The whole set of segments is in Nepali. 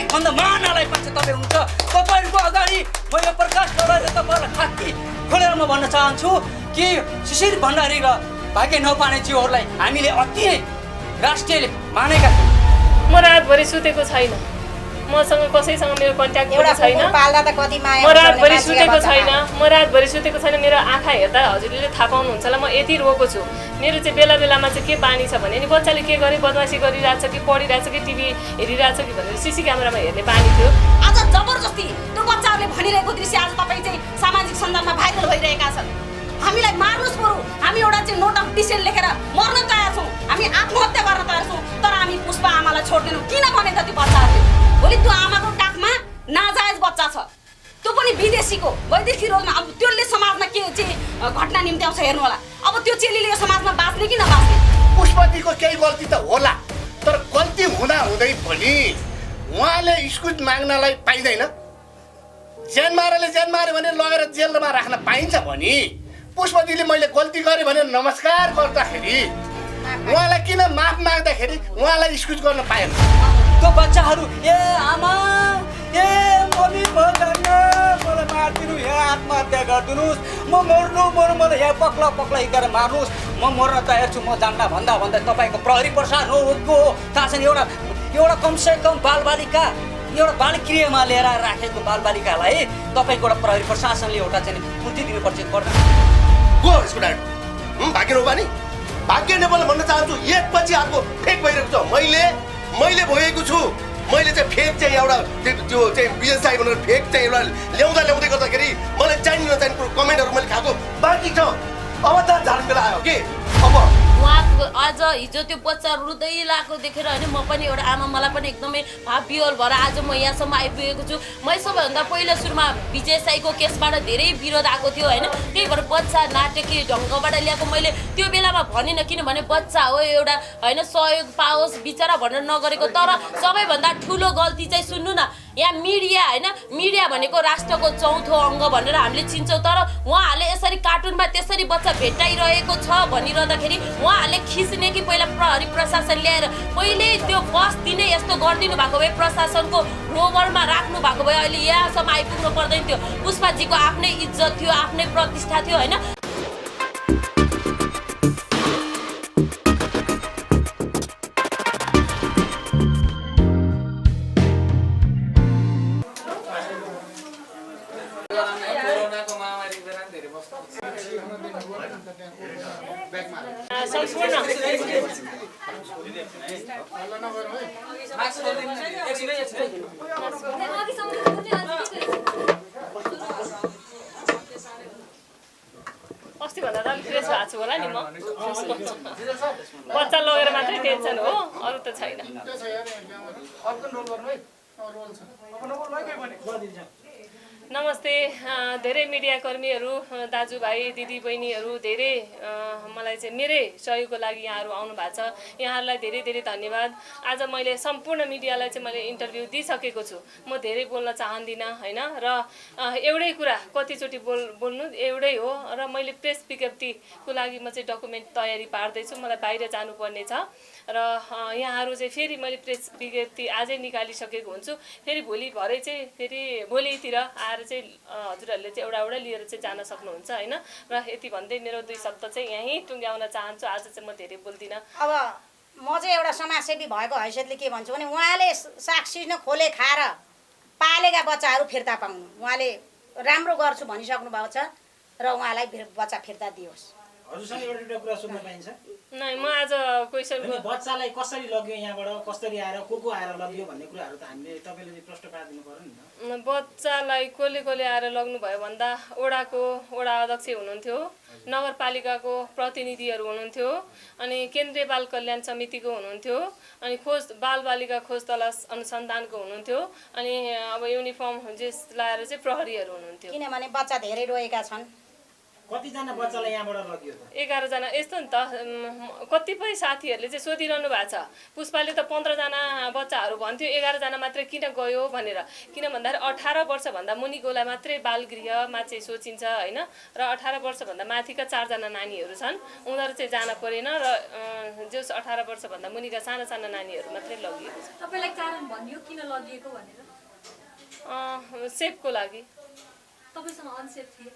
सबैभन्दा महानालाई मान्छे तपाईँ हुनुहुन्छ। तपाईँहरूको अगाडि म यो प्रकाश लगाएर तपाईँलाई खाकी खोलेर म भन्न चाहन्छु कि शिशिर भण्डारी र भाग्य नौपानेज्यूहरूलाई हामीले अति नै राष्ट्रियले मानेका छौँ। म रातभरि सुतेको छैन, मसँग कसैसँग मेरो कन्ट्याक्ट पनि छैन। म रातभरि सुतेको छैन, मेरो आँखा हेर्दा हजुरले थाहा पाउनुहुन्छ होला म यति रोएको छु। मेरो चाहिँ बेला बेलामा चाहिँ के बानी छ भने नि बच्चाले के गरे बदमासी गरिरहेछ कि पढिरहेछ कि टिभी हेरिरहेछ कि भनेर सिसी क्यामेरामा हेर्ने बानी थियो। आज जबरजस्ती त्यो बच्चाहरूले भनिरहेको दृश्य आज तपाईँ चाहिँ सामाजिक सञ्जालमा भाइरल भइरहेका छन्। हामीलाई मार्नुहोस् बरु, हामी एउटा चाहिँ नोट अफ डिसेन्ट लेखेर मर्न तयार छौँ, हामी आत्महत्या गर्न तयार छौँ, तर हामी पुष्पा आमालाई छोड्दैनौँ। किन भने त त्यो बच्चाहरूले भोलि त्यो आमाको काखमा नाजायज बच्चा छ, त्यो पनि विदेशीको वैदेशिक रोलमा। अब त्यसले समाजमा के चाहिँ घटना निम्ति आउँछ हेर्नु होला। अब त्यो चेलीले यो समाजमा बाँच्ने कि नबाँच्ने? पुष्पजीको केही गल्ती त होला, तर गल्ती हुँदा हुँदै पनि उहाँले इस्कुस माग्नलाई पाइँदैन। ज्यान मार्यो भने लगेर जेलमा राख्न पाइन्छ भने पुष्पजीले मैले गल्ती गरेँ भने नमस्कार गर्दाखेरि उहाँलाई किन माफ माग्दाखेरि उहाँलाई इस्कुस गर्न पाएन? त्यो बच्चाहरू ए आमा ए मम्मी मलाई मारिदिनु, यहाँ आत्महत्या गरिदिनुहोस्, म मर्नु मलाई यहाँ पक्ला हिँडेर मार्नुहोस्, म मर्न तयार छु, म जान्न भन्दा तपाईँको प्रहरी प्रशासन हो थाहा छैन। एउटा कमसेकम बालबालिका एउटा बालगृहमा लिएर राखेको बालबालिकालाई तपाईँको एउटा प्रहरी प्रशासनले एउटा चाहिँ पूर्ति दिनुपर्छ पर्दैन। गो यसको डाइरेक्ट भाग्य नौपाने भाग्य नेपाल भन्न चाहन्छु, एकपछि अर्को फेक भइरहेको छ। मैले भोगेको छु। मैले चाहिँ फेक चाहिँ एउटा त्यो चाहिँ विजय साई भनेर फेक चाहिँ एउटा ल्याउँदै गर्दाखेरि मलाई चाहिने नचाहिने कुरो कमेन्टहरू मैले खाएको बाँकी छ। अब त झार्ने बेला आयो के? अब उहाँको आज हिजो त्यो बच्चा रुँदै लागेको देखेर होइन म पनि एउटा आमा, मलाई पनि एकदमै भाव विह्वल भएर आज म यहाँसम्म आइपुगेको छु। मैं सबैभन्दा पहिला सुरुमा विजय साईको केसबाट धेरै विरोध आएको थियो होइन, त्यही भएर बच्चा नाटकीय ढङ्गबाट ल्याएको मैले त्यो बेलामा भनिनँ, किनभने बच्चा हो एउटा होइन सहयोग पाओस् बिचरा भनेर नगरेको। तर सबैभन्दा ठुलो गल्ती चाहिँ सुन्नु न, यहाँ मिडिया होइन, मिडिया भनेको राष्ट्रको चौथो अङ्ग भनेर हामीले चिन्छौँ, तर उहाँहरूले यसरी कार्टुनमा त्यसरी बच्चा भेटाइरहेको छ भनिरहँदाखेरि उहाँहरूले खिच्ने कि पहिला प्रहरी प्रशासन ल्याएर पहिले त्यो बस दिने यस्तो गरिदिनु भएको भए प्रशासनको रोबरमा राख्नु भएको भए अहिले यहाँसम्म आइपुग्नु पर्दैन थियो। पुष्पाजीको आफ्नै इज्जत थियो, आफ्नै प्रतिष्ठा थियो होइन। अस्ति भन्दा त अलिक फ्रेस भएको छु होला नि म। बच्चा लगेर मात्रै टेन्सन हो, अरू त छैन। नमस्ते, धेरै मिडियाकर्मीहरू, दाजुभाइ दिदीबहिनीहरू, धेरै मलाई चाहिँ मेरै सहयोगको लागि यहाँहरू आउनु भएको छ। यहाँहरूलाई धेरै धेरै धन्यवाद। आज मैले सम्पूर्ण मिडियालाई चाहिँ मैले इन्टरभ्यू दिइसकेको छु। म धेरै बोल्न चाहदिनँ होइन, र एउटै कुरा कतिचोटि बोल्नु एउटै हो। र मैले प्रेस विज्ञप्तिको लागि म चाहिँ डकुमेन्ट तयारी पार्दैछु, मलाई बाहिर जानुपर्ने छ। र यहाँहरू चाहिँ फेरि मैले प्रेस विज्ञप्ति आजै निकालिसकेको हुन्छु, फेरि भोलि भरे चाहिँ फेरि भोलितिर आएर चाहिँ हजुरहरूले चाहिँ एउटा लिएर चाहिँ जान सक्नुहुन्छ होइन। र यति भन्दै मेरो दुई शब्द चाहिँ यहीँ टुङ्ग्याउन चाहन्छु। आज चाहिँ म धेरै बोल्दिनँ। अब म चाहिँ एउटा समाजसेवी भएको हैसियतले के भन्छु भने उहाँले सागसिज्न खोले खाएर पालेका बच्चाहरू फिर्ता पाउनु, उहाँले राम्रो गर्छु भनिसक्नु भएको छ र उहाँलाई बच्चा फिर्ता दियोस्। हजुरसँग एउटा कुरा सुन्न पाइन्छ? नै, म आज क्वेसनको बच्चालाई कसरी लग्यो, यहाँबाट कसरी आएर को आएर लग्यो भन्ने कुराहरू त हामीले तपाईँले प्रश्न पारिदिनु पर्यो नि त। बच्चालाई कसले आएर लग्नुभयो भन्दा वडा अध्यक्ष हुनुहुन्थ्यो, नगरपालिकाको प्रतिनिधिहरू हुनुहुन्थ्यो, अनि केन्द्रीय बाल कल्याण समितिको हुनुहुन्थ्यो, अनि बालबालिका खोज तलास अनुसन्धानको हुनुहुन्थ्यो, अनि अब युनिफर्म जेस लाएर चाहिँ प्रहरीहरू हुनुहुन्थ्यो। किनभने बच्चा धेरै रोएका छन्, कतिजना बच्चालाई यहाँबाट लगियो त? 11 जना यस्तो नि त कतिपय साथीहरूले चाहिँ सोधिरहनु भएको छ पुष्पाले त 15 जना बच्चाहरू भन्थ्यो 11 जना मात्रै किन गयो भनेर किन भन्दाखेरि 18 वर्षभन्दा मुनिकोलाई मात्रै बालगृहमा चाहिँ सोचिन्छ हैन र 18 वर्षभन्दा माथिका 4 जना नानीहरू छन् उनीहरू चाहिँ जान परेन र जस 18 वर्षभन्दा मुनिका साना साना नानीहरू मात्रै लगिएको छ। तपाईलाई कारण भनियो किन लगिएको भनेर? सेफको लागि। तपाईसँग अनसेफ थिए?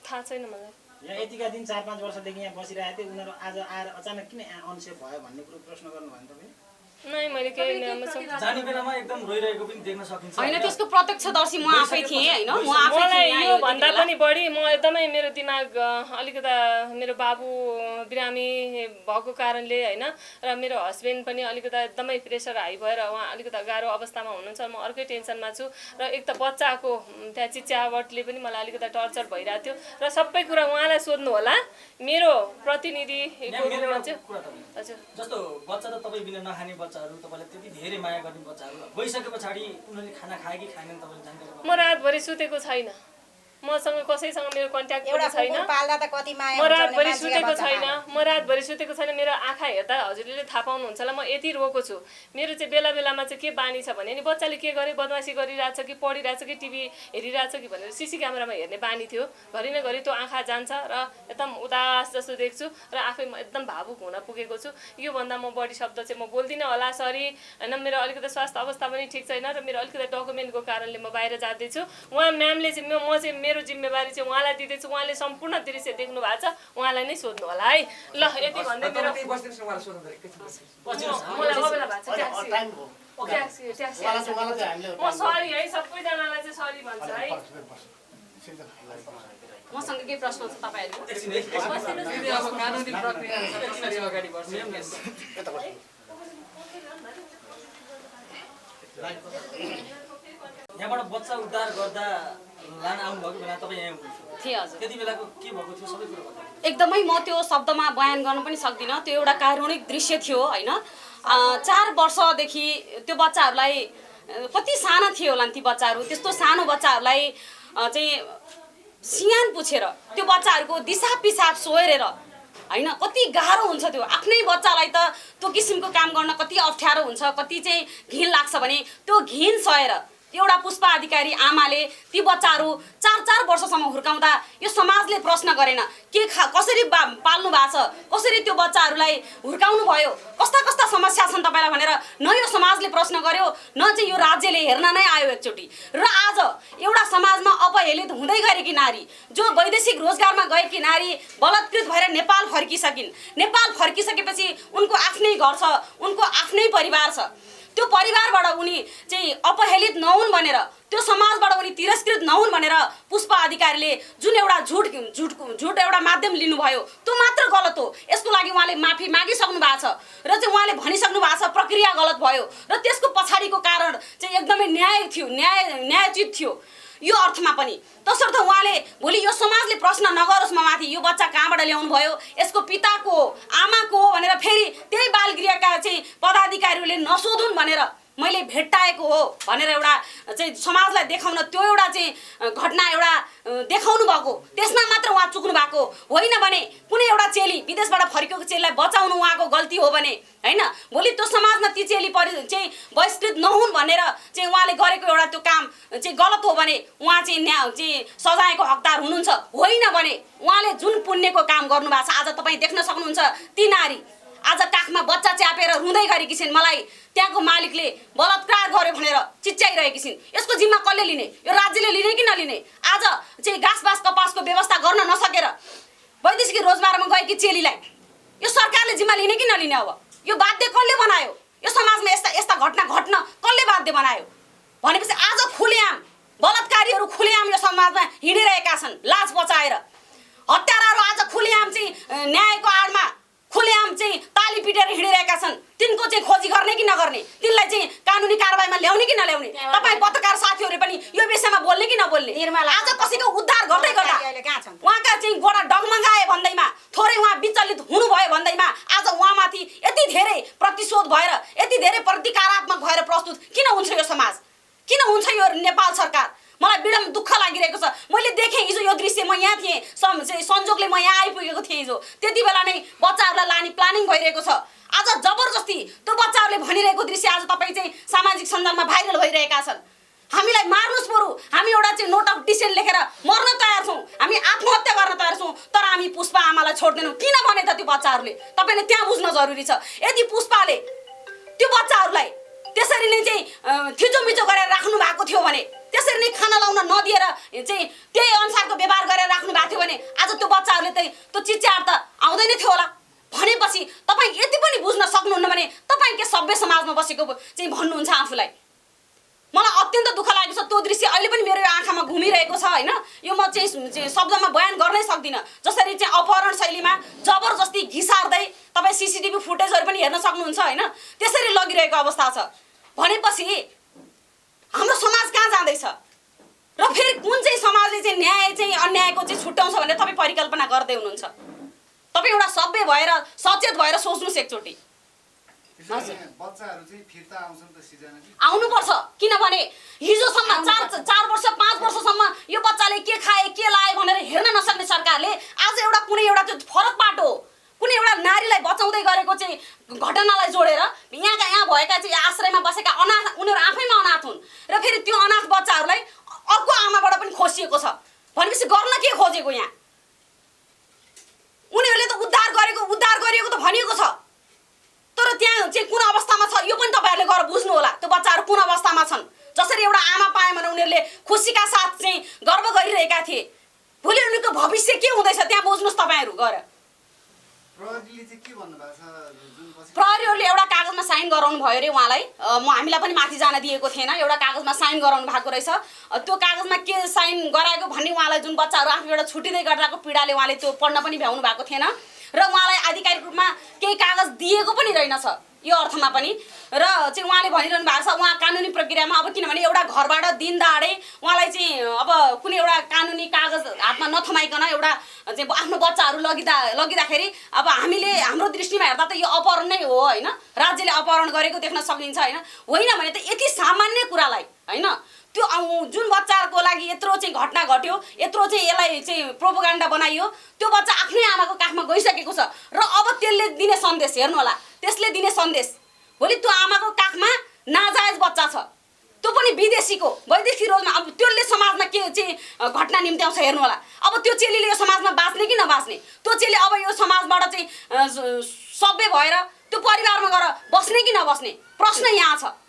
थाहा छैन मलाई। यहाँ यतिका दिन 4-5 वर्षदेखि यहाँ बसिरहेको थियो उनीहरू आज आएर अचानक किन अनसेफ भयो भन्ने कुरो प्रश्न गर्नुभयो नि तपाईले? नै मैले केही जाने बेलामा एकदम रोइरहेको पनि देख्न सकिन्छ। हैन त्यसको प्रत्यक्षदर्शी म आफै थिएँ हैन म आफै मलाई थिएँ। यो भन्दा पनि बढी म एकदमै मेरो दिमाग अलिकता मेरो बाबु बिरामी भएको कारणले हैन र मेरो हस्बेन्ड पनि अलिकता एकदमै प्रेसर हाई भएर उहाँ अलिकता गाह्रो अवस्थामा हुनुहुन्छ म अर्कै टेन्सनमा छु र एक त बच्चाको त्यहाँ चिच्यावटले पनि मलाई अलिकता टर्चर भइरहेको थियो र सबै कुरा उहाँलाई सोध्नु होला मेरो प्रतिनिधिको रूपमा चाहिँ हजुर जस्तो बच्चा त तपाईँ बिना नखाने बच्चाहरू तपाईँलाई त्यति धेरै माया गर्ने बच्चाहरू गइसके पछाडि उनीहरूले खाना खाए कि खाएनन् तपाईँले जानकारी? म रातभरि सुतेको छैन मसँग कसैसँग मेरो कन्ट्याक्ट पनि छैन पाल्दा त कति माया म रातभरि सुतेको छैन मेरो आँखा हेर्दा हजुरले थाहा पाउनुहुन्छ होला म यति रोएको छु मेरो चाहिँ बेला बेलामा चाहिँ के बानी छ भने नि बच्चाले के गरे बदमासी गरिरहेछ कि पढिरहेछ कि टिभी हेरिरहेछ कि भनेर सीसी क्यामेरामा हेर्ने बानी थियो घरि न घरि त्यो आँखा जान्छ र एकदम उदास जस्तो देख्छु र आफै म एकदम भावुक हुन पुगेको छु योभन्दा म बढी शब्द चाहिँ म बोल्दिनँ होला सरी हैन मेरो अलिकति स्वास्थ्य अवस्था पनि ठिक छैन र मेरो अलिकति डकुमेन्टको कारणले म बाहिर जाँदैछु उहाँ म्यामले चाहिँ म चाहिँ मेरो जिम्मेवारी चाहिँ उहाँलाई दिँदैछु उहाँले सम्पूर्ण दृश्य देख्नु भएको छ उहाँलाई नै सोध्नु होला है ल यति भन्दै मेरो म सरी है सबैजनालाई चाहिँ सरी भन्छ है मसँग के प्रश्न छ तपाईहरुको? कानुनी प्रक्रिया कसरी अगाडि बढ्छ? यहाँबाट बच्चा उद्धार गर्दा लान आउनुभएको बेला तपाईँ यहाँ हुनुहुन्थ्यो थिए हजुर। त्यति बेलाको के भएको थियो सबै कुरा बताउनु। एकदमै म त्यो शब्दमा बयान गर्न पनि सक्दिनँ त्यो एउटा कारुणिक दृश्य थियो हैन 4 वर्षदेखि त्यो बच्चाहरूलाई कति साना थिए होला ती बच्चाहरू त्यस्तो सानो बच्चाहरूलाई चाहिँ सियान पुछेर त्यो बच्चाहरूको दिशा पिसाब सोहेरेर हैन कति गाह्रो हुन्छ त्यो आफ्नै बच्चालाई त त्यो किसिमको काम गर्न कति अप्ठ्यारो हुन्छ कति चाहिँ घिन लाग्छ भने त्यो घिन सहेर एउटा पुष्पा अधिकारी आमाले ती बच्चाहरू 4 वर्षसम्म हुर्काउँदा यो समाजले प्रश्न गरेन के कसरी पाल्नु भएको छ कसरी त्यो बच्चाहरूलाई हुर्काउनु भयो कस्ता कस्ता समस्या छन् तपाईलाई भनेर न यो समाजले प्रश्न गर्यो न चाहिँ यो राज्यले हेर्न नै आयो एकचोटि र आज एउटा समाजमा अपहेलित हुँदै गरेकी नारी जो वैदेशिक रोजगारमा गएकी नारी बलात्कृत भएर नेपाल फर्किसकेपछि उनको आफ्नै घर छ उनको आफ्नै परिवार छ त्यो परिवारबाट उनी चाहिँ अपहेलित नहुन् भनेर त्यो समाजबाट उनी तिरस्कृत नहुन् भनेर पुष्पा अधिकारीले जुन एउटा झुट एउटा माध्यम लिनुभयो त्यो मात्र गलत हो यसको लागि उहाँले माफी मागिसक्नु भएको छ र चाहिँ उहाँले भनिसक्नु भएको छ प्रक्रिया गलत भयो र त्यसको पछाडिको कारण चाहिँ एकदमै न्यायोचित थियो यो अर्थमा पनि तसर्थ उहाँले भोलि यो समाजले प्रश्न नगरोस् माथि यो बच्चा कहाँबाट ल्याउनु भयो यसको पिताको आमाको भनेर फेरि त्यही बालगृहका चाहिँ पदाधिकारीहरूले नसोधुन् भनेर मैले भेट्टाएको हो भनेर एउटा चाहिँ समाजलाई देखाउन त्यो एउटा चाहिँ घटना एउटा देखाउनु भएको त्यसमा मात्र उहाँ चुक्नु भएको होइन भने कुनै एउटा चेली विदेशबाट फर्केको चेलीलाई बचाउनु उहाँको गल्ती हो भने हैन भोलि त्यो समाजमा ती चेली चाहिँ बहिष्कृत नहुन् भनेर चाहिँ उहाँले गरेको एउटा त्यो काम चाहिँ गलत हो भने उहाँ चाहिँ सजायको हकदार हुनुहुन्छ होइन भने उहाँले जुन पुण्यको काम गर्नुभएको छ आज तपाईँ देख्न सक्नुहुन्छ ती नारी आज काखमा बच्चा च्यापेर रुँदै गरेकी छिन् मलाई त्यहाँको मालिकले बलात्कार गर्यो भनेर चिच्याइरहेकी छिन् यसको जिम्मा कसले लिने यो राज्यले लिने कि नलिने आज चाहिँ घाँसबास कपासको व्यवस्था गर्न नसकेर वैदेशिक रोजगारमा गएकी चेलीलाई यो सरकारले जिम्मा लिने कि नलिने अब यो बाध्य कसले बनायो यो समाजमा यस्ता घटना घट्न कसले बाध्य बनायो भनेपछि आज खुलेआम बलात्कारीहरू खुलेआम यो समाजमा हिँडिरहेका छन् लाज बचाएर हत्याराहरू आज खुलेआम चाहिँ न्यायको आडमा खुलेआम चाहिँ ताली पिटेर हिँडिरहेका छन् तिनको चाहिँ खोजी गर्ने कि नगर्ने तिनलाई चाहिँ कानुनी कारबाहीमा ल्याउने कि नल्याउने तपाईँ पत्रकार साथीहरूले पनि यो विषयमा बोल्ने कि नबोल्ने आज कसैको उद्धार गर्दै गर्दा उहाँका चाहिँ गोडा डगमगाए भन्दैमा थोरै उहाँ विचलित हुनुभयो भन्दैमा आज उहाँमाथि यति धेरै प्रतिशोध भएर यति धेरै प्रतिकारात्मक भएर प्रस्तुत किन हुन्छ यो समाज किन हुन्छ यो नेपाल सरकार मलाई बिडम दुःख लाग्यो लागिरहेको छ। मैले देखेँ हिजो यो दृश्य, म यहाँ थिएँ, संजोगले म यहाँ आइपुगेको थिएँ हिजो। त्यति बेला नै बच्चाहरूलाई लाने प्लानिङ भइरहेको छ। आज जबरजस्ती त्यो बच्चाहरूले भनिरहेको दृश्य आज तपाईँ चाहिँ सामाजिक सञ्जालमा भाइरल भइरहेका छन्। हामीलाई मार्नुहोस् बरु, हामी एउटा चाहिँ नोट अफ डिसेन्ट लेखेर मर्न तयार छौँ, हामी आत्महत्या गर्न तयार छौँ, तर हामी पुष्पा आमालाई छोड्दैनौँ। किन भने त त्यो बच्चाहरूले, तपाईँले त्यहाँ बुझ्न जरुरी छ। यदि पुष्पाले त्यो बच्चाहरूलाई त्यसरी नै चाहिँ थिचोमिचो गरेर राख्नु भएको थियो भने, त्यसरी नै खाना लाउन नदिएर चाहिँ त्यही अनुसारको व्यवहार गरेर राख्नु भएको थियो भने आज त्यो बच्चाहरूले चाहिँ त्यो चिच्याहाट त आउँदैन थियो होला। भनेपछि तपाईँ यति पनि बुझ्न सक्नुहुन्न भने तपाईँ के सभ्य समाजमा बसेको चाहिँ भन्नुहुन्छ आफूलाई। मलाई अत्यन्त दुःख लागेको छ। त्यो दृश्य अहिले पनि मेरो आँखामा घुमिरहेको छ होइन। यो म चाहिँ शब्दमा बयान गर्नै सक्दिनँ। जसरी चाहिँ अपहरण शैलीमा जबरजस्ती घिसार्दै तपाईँ CCTV फुटेजहरू पनि हेर्न सक्नुहुन्छ होइन, त्यसरी लगिरहेको अवस्था छ। भनेपछि हाम्रो समाज कहाँ जाँदैछ र फेरि कुन चाहिँ समाजले चाहिँ न्याय चाहिँ अन्यायको चाहिँ छुट्याउँछ भनेर तपाईँ परिकल्पना गर्दै हुनुहुन्छ। तपाईँ एउटा सभ्य भएर सचेत भएर सोच्नुहोस् एकचोटि। बच्चाहरू चाहिँ फिर्ता आउँछन् त सिजना आउनुपर्छ। किनभने हिजोसम्म 4 वर्ष 5 वर्षसम्म यो बच्चाले के खाए के लाए भनेर हेर्न नसक्ने सरकारले आज एउटा कुनै एउटा त्यो फरक बाटो, कुनै एउटा नारीलाई बचाउँदै गरेको चाहिँ घटनालाई जोडेर यहाँ भएका चाहिँ आश्रयमा बसेका अनाथ, उनीहरू आफैमा अनाथ हुन् र फेरि त्यो अनाथ बच्चाहरूलाई अर्को आमाबाट पनि खोसिएको छ भनेपछि गर्न के खोजेको यहाँ? उनीहरूले त उद्धार गरिएको त भनिएको छ, तर त्यहाँ चाहिँ कुन अवस्थामा छ यो पनि तपाईँहरूले गएर बुझ्नु होला। त्यो बच्चाहरू कुन अवस्थामा छन्? जसरी एउटा आमा पाए भने उनीहरूले खुसीका साथ चाहिँ गर्व गरिरहेका थिए, भोलि उनीहरूको भविष्य के हुँदैछ त्यहाँ बुझ्नुहोस् तपाईँहरू गएर। प्रहरीहरूले एउटा कागजमा साइन गराउनु भयो अरे उहाँलाई। हामीलाई पनि माथि जान दिएको थिएन, एउटा कागजमा साइन गराउनु भएको रहेछ। त्यो कागजमा के साइन गराएको भन्ने उहाँलाई जुन बच्चाहरू आफूबाट छुटिँदै गर्दाको पीडाले उहाँले त्यो पढ्न पनि भ्याउनु भएको थिएन र उहाँलाई आधिकारिक रूपमा केही कागज दिएको पनि रहेनछ यो अर्थमा पनि। र चाहिँ उहाँले भनिरहनु भएको छ उहाँ कानुनी प्रक्रियामा, अब किनभने एउटा घरबाट दिन दहाडै उहाँलाई चाहिँ अब कुनै एउटा कानुनी कागज हातमा नथमाइकन एउटा चाहिँ आफ्नो बच्चाहरू लगिँदाखेरि अब हामीले हाम्रो दृष्टिमा हेर्दा त यो अपहरण नै हो होइन, राज्यले अपहरण गरेको देख्न सकिन्छ होइन भने त यति सामान्य कुरालाई होइन, त्यो जुन बच्चाको लागि यत्रो चाहिँ घटना घट्यो, यत्रो चाहिँ यसलाई चाहिँ प्रोपोगन्डा बनाइयो, त्यो बच्चा आफ्नै आमाको काखमा गइसकेको छ र अब त्यसले दिने सन्देश हेर्नु होला, त्यसले दिने सन्देश भोलि त्यो आमाको काखमा नाजायज बच्चा छ, त्यो पनि विदेशीको वैदेशिक रोलमा, अब त्यसले समाजमा के चाहिँ घटना निम्त्याउँछ हेर्नु होला। अब त्यो चेलीले यो समाजमा बाँच्ने कि नबाँच्ने, त्यो चेली अब यो समाजबाट चाहिँ सभ्य भएर त्यो परिवारमा गएर बस्ने कि नबस्ने प्रश्न यहाँ छ।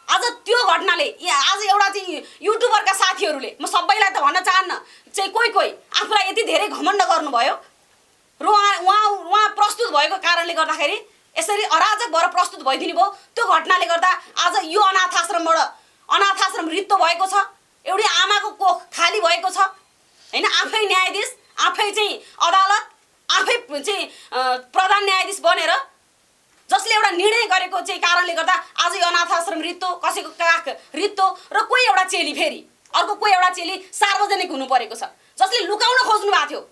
आज त्यो घटनाले आज एउटा चाहिँ युट्युबरका साथीहरूले, म सबैलाई त भन्न चाहन्न, चाहिँ कोही आफूलाई यति धेरै घमण्ड गर्नुभयो र उहाँ प्रस्तुत भएको कारणले गर्दाखेरि यसरी अराजक भएर प्रस्तुत भइदिनु भयो। त्यो घटनाले गर्दा आज यो अनाथाश्रम रित्तो भएको छ, एउटी आमाको कोख खाली भएको छ होइन। आफै न्यायाधीश, आफै चाहिँ अदालत, आफै चाहिँ प्रधान न्यायाधीश बनेर जसले एउटा निर्णय गरेको चाहिँ कारणले गर्दा आज यो अनाथाश्रम रित्तो, कसैको काख रित्तो र कोही एउटा चेली फेरि अर्को कोही एउटा चेली सार्वजनिक हुनु परेको छ, जसले लुकाउन खोज्नु भएको थियो।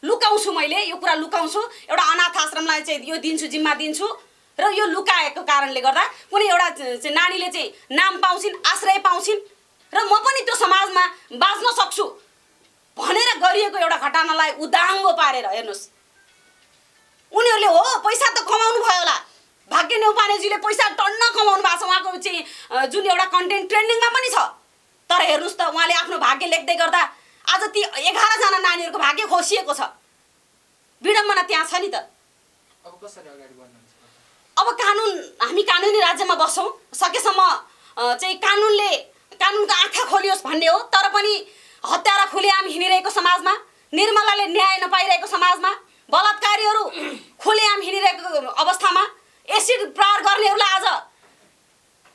लुकाउँछु, मैले यो कुरा लुकाउँछु, एउटा अनाथ आश्रमलाई चाहिँ यो दिन्छु, जिम्मा दिन्छु र यो लुकाएको कारणले गर्दा कुनै एउटा नानीले चाहिँ नाम पाउँछिन्, आश्रय पाउँछिन् र म पनि त्यो समाजमा बाँच्न सक्छु भनेर गरिएको एउटा घटनालाई उदाङ्गो पारेर हेर्नुहोस्। उनीहरूले हो पैसा त कमाउनु भयो होला, भाग्य न्यौपानेजीले पैसा टन्न कमाउनु भएको छ, उहाँको चाहिँ जुन एउटा कन्टेन्ट ट्रेन्डिङमा पनि छ, तर हेर्नुहोस् त उहाँले आफ्नो भाग्य लेख्दै गर्दा आज ती 11 जना नानीहरूको भाग्य खोसिएको छ। विडम्बना त्यहाँ छ नि त। अब कसरी अगाडि बढ्नुहुन्छ? अब हामी कानुनी राज्यमा बस्छौँ, सकेसम्म चाहिँ कानुनको आँखा खोलियोस् भन्ने हो। तर पनि हत्यारा खुलेआम हिँडिरहेको समाजमा, निर्मलाले न्याय नपाइरहेको समाजमा, बलात्कारीहरू खुलेआम हिँडिरहेको अवस्थामा एसिड प्रहार गर्नेहरूलाई आज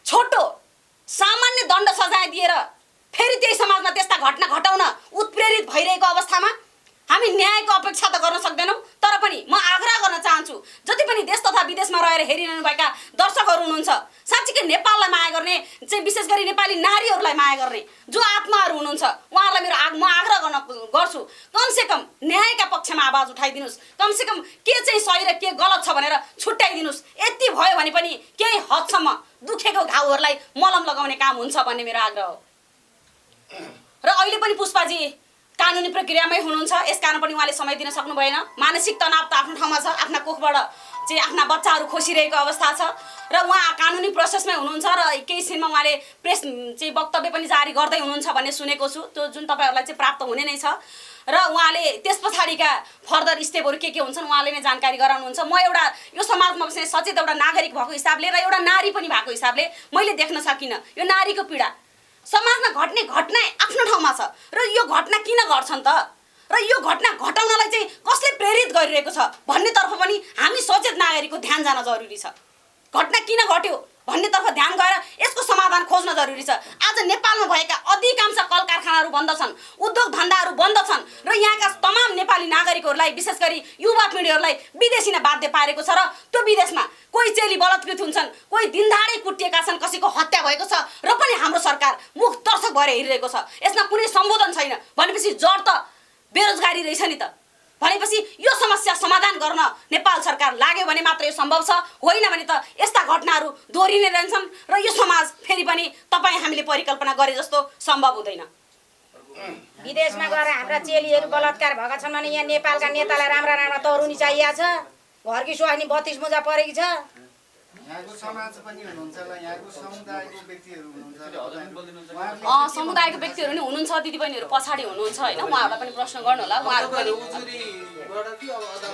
छोटो सामान्य दण्ड सजाय दिएर फेरि त्यही समाजमा त्यस्ता घटना घटाउन उत्प्रेरित भइरहेको अवस्थामा हामी न्यायको अपेक्षा त गर्न सक्दैनौँ। तर पनि म आग्रह गर्न चाहन्छु, जति पनि देश तथा विदेशमा रहेर हेरिरहनु भएका दर्शकहरू हुनुहुन्छ, साँच्चीकै नेपाललाई माया गर्ने, चाहिँ विशेष गरी नेपाली नारीहरूलाई माया गर्ने जो आत्माहरू हुनुहुन्छ, उहाँहरूलाई म आग्रह गर्छु कमसेकम न्यायका पक्षमा आवाज उठाइदिनुहोस्, कमसेकम के चाहिँ सही र के गलत छ भनेर छुट्याइदिनुहोस्। यति भयो भने पनि केही हदसम्म दुखेको घाउहरूलाई मलम लगाउने काम हुन्छ भन्ने मेरो आग्रह हो। र अहिले पनि पुष्पाजी कानुनी प्रक्रियामै हुनुहुन्छ। यसकारण पनि उहाँले समय दिन सक्नु भएन। मानसिक तनाव त आफ्नो ठाउँमा छ, आफ्ना कोखबाट चाहिँ आफ्ना बच्चाहरू खोसिरहेको अवस्था छ र उहाँ कानुनी प्रोसेसमै हुनुहुन्छ र केही छिनमा उहाँले प्रेस चाहिँ वक्तव्य पनि जारी गर्दै हुनुहुन्छ भन्ने सुनेको छु। त्यो जुन तपाईँहरूलाई चाहिँ प्राप्त हुने नै छ र उहाँले त्यस पछाडिका फर्दर स्टेपहरू के हुन्छन् उहाँले नै जानकारी गराउनुहुन्छ। म एउटा यो समाजमा बस्ने सचेत एउटा नागरिक भएको हिसाबले र एउटा नारी पनि भएको हिसाबले मैले देख्न सकिनँ यो नारीको पीडा। समाजमा घट्ने घटना आफ्नो ठाउँमा छ र यो घटना किन गर्छन् त र यो घटना घटाउनलाई चाहिँ कसले प्रेरित गरिरहेको छ भन्नेतर्फ पनि हामी सचेत नागरिकको ध्यान जान जरुरी छ। घटना किन घट्यो भन्नेतर्फ ध्यान गएर यसको समाधान खोज्न जरुरी छ। आज नेपालमा भएका अधिकांश कल कारखानाहरू बन्द छन्, उद्योग धन्दाहरू बन्द छन् र यहाँका तमाम नेपाली नागरिकहरूलाई विशेष गरी युवा पिँढीहरूलाई विदेशी नै बाध्य पारेको छ र त्यो विदेशमा कोही चेली बलात्कृत हुन्छन्, कोही दिनदाडै कुटिएका छन्, कसैको हत्या भएको छ र पनि हाम्रो सरकार मुख दर्शक भएर हेरिरहेको छ। यसमा कुनै सम्बोधन छैन भनेपछि जड त बेरोजगारी रहेछ नि त। भनेपछि यो समस्या समाधान गर्न नेपाल सरकार लाग्यो भने मात्र यो सम्भव छ, होइन भने त यस्ता घटनाहरू दोहोरिने रहन्छन् र यो समाज फेरि पनि तपाईँ हामीले परिकल्पना गरे जस्तो सम्भव हुँदैन। विदेशमा गएर हाम्रा चेलीहरू बलात्कार भएका छन् भने यहाँ नेपालका नेतालाई राम्रा राम्रा तरुनी चाहिएको छ। घरकी स्वास्नी 32 मुजा परेकी छ। यहाँको समाज पनि हुनुहुन्छ ल, यहाँको समुदायको व्यक्तिहरू हुनुहुन्छ। समुदायको व्यक्तिहरू नि हुनुहुन्छ, दिदीबहिनीहरू पछाडि हुनुहुन्छ होइन, उहाँहरूलाई पनि प्रश्न गर्नु होला। उहाँहरू पनि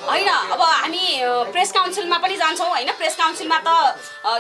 होइन, अब हामी प्रेस काउन्सिलमा पनि जान्छौँ होइन। प्रेस काउन्सिलमा त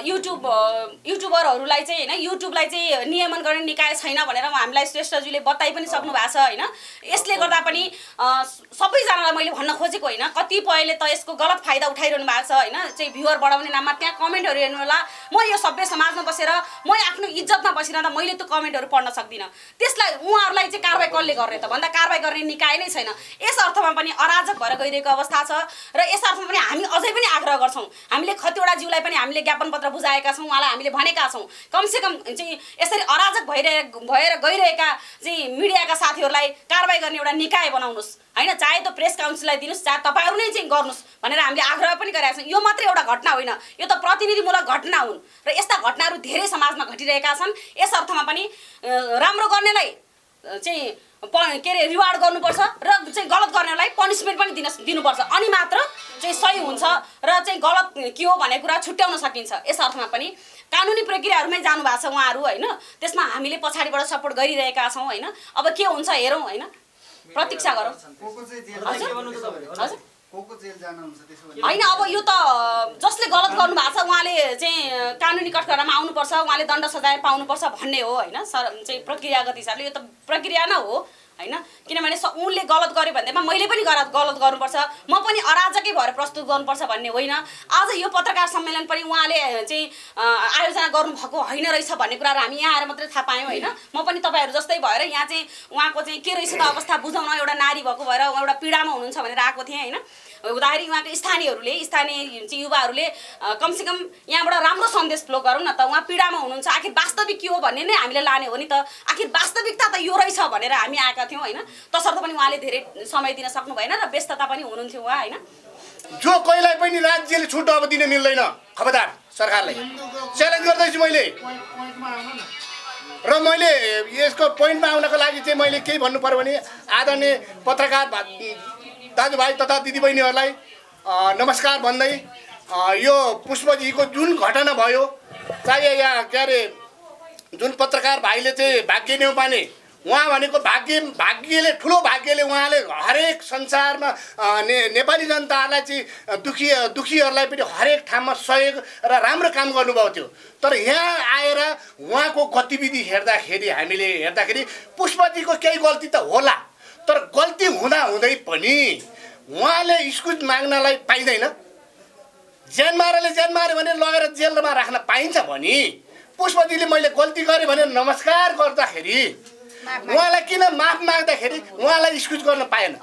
युट्युबरहरूलाई चाहिँ होइन, युट्युबलाई चाहिँ नियमन गर्ने निकाय छैन भनेर हामीलाई श्रेष्ठज्यूले बताइ पनि सक्नु भएको छ होइन। यसले गर्दा पनि सबैजनालाई मैले भन्न खोजेको होइन, कतिपयले त यसको गलत फाइदा उठाइरहनु भएको छ होइन। चाहिँ भ्युवर बढाउने नाममा त्यहाँ कमेन्टहरू हेर्नु होला। म यो सभ्य समाजमा बसेर म आफ्नो इज्जतमा बसिरहँदा मैले त्यो कमेन्टहरू पढ्न सक्दिनँ। त्यसलाई उहाँहरूलाई चाहिँ कारबाही कसले गर्ने त भन्दा कारबाही गर्ने निकाय नै छैन। यस अर्थमा पनि अराजक भएर गइरहेको अवस्था छ र यस अर्थमा पनि हामी अझै पनि आग्रह गर्छौँ। हामीले खतिवडा ज्यूलाई पनि हामीले ज्ञापन पत्र बुझाएका छौँ, उहाँलाई हामीले भनेका छौँ कमसेकम चाहिँ यसरी अराजक भएर गइरहेका चाहिँ मिडियाका साथीहरूलाई कारबाही गर्ने एउटा निकाय बनाउनुहोस् होइन। चाहे त्यो प्रेस काउन्सिललाई दिनुहोस्, चाहे तपाईँहरू नै चाहिँ गर्नुहोस् भनेर हामीले आग्रह पनि गरेका छौँ। यो मात्रै एउटा घटना होइन, यो त प्रतिनिधिमूलक घटना हुन् र यस्ता घटनाहरू धेरै समाजमा घटिरहेका छन्। यस अर्थमा पनि राम्रो गर्नेलाई चाहिँ के अरे रिवार्ड गर्नुपर्छ र चाहिँ गलत गर्नेलाई पनिसमेन्ट पनि दिनुपर्छ, अनि मात्र चाहिँ सही हुन्छ र चाहिँ गलत के हो भन्ने कुरा छुट्याउन सकिन्छ। यस अर्थमा पनि कानुनी प्रक्रियाहरूमै जानु भएको छ उहाँहरू होइन। त्यसमा हामीले पछाडिबाट सपोर्ट गरिरहेका छौँ होइन। अब के हुन्छ हेरौँ होइन, प्रतीक्षा गरौँ। होइन, अब यो त जसले गलत गर्नु भएको छ उहाँले चाहिँ कानुनी कठघरामा आउनुपर्छ, उहाँले दण्ड सजाय पाउनुपर्छ भन्ने हो होइन। चाहिँ प्रक्रियागत हिसाबले यो त प्रक्रिया नै हो होइन। किनभने उनले गलत गर्यो भन्दैमा मैले पनि गलत गर्नुपर्छ, म पनि अराजकै भएर प्रस्तुत गर्नुपर्छ भन्ने होइन। आज यो पत्रकार सम्मेलन पनि उहाँले चाहिँ आयोजना गर्नुभएको होइन रहेछ भन्ने कुराहरू हामी यहाँ आएर मात्रै थाहा पायौँ होइन। म पनि तपाईँहरू जस्तै भएर यहाँ चाहिँ उहाँको चाहिँ के रहेछ त अवस्था बुझाउन एउटा नारी भएको भएर एउटा पीडामा हुनुहुन्छ भनेर आएको थिएँ होइन। हुँदाखेरि उहाँको स्थानीय चाहिँ युवाहरूले कमसेकम यहाँबाट राम्रो सन्देश फ्लो गरौँ न त। उहाँ पीडामा हुनुहुन्छ, आखिर वास्तविक के हो भन्ने नै हामीले लाने हो नि त। आखिर वास्तविकता त यो रहेछ भनेर हामी आएका थियौँ होइन। तसर्थ पनि उहाँले धेरै समय दिन सक्नु भएन र व्यस्तता पनि हुनुहुन्थ्यो उहाँ होइन। जो कोहीलाई पनि राज्यले छुट अब दिन मिल्दैन, खबरदार सरकारलाई च्यालेन्ज गर्दैछु मैले। र मैले यसको पोइन्टमा आउनको लागि चाहिँ मैले केही भन्नु पर्यो भने आदरणीय पत्रकार दाजुभाइ तथा दिदीबहिनीहरूलाई नमस्कार भन्दै यो पुष्पजीको जुन घटना भयो, चाहे यहाँ के अरे जुन पत्रकार भाइले चाहिँ भाग्य न्यौपाने उहाँ भनेको भाग्यले ठुलो भाग्यले उहाँले हरेक संसारमा नेपाली जनताहरूलाई चाहिँ दुखीहरूलाई पनि हरेक ठाउँमा सहयोग र राम्रो काम गर्नुभएको थियो। तर यहाँ आएर उहाँको गतिविधि हेर्दाखेरि पुष्पजीको केही गल्ती त होला, तर गल्ती हुँदै पनि उहाँले इस्कुस माग्नलाई पाइँदैन। ज्यान माऱ्यो भने लगेर जेलमा राख्न पाइन्छ भने पुष्पजीले मैले गल्ती गरेँ भने नमस्कार गर्दाखेरि उहाँलाई किन माफ माग्दाखेरि उहाँलाई इस्कुस गर्न पाएन।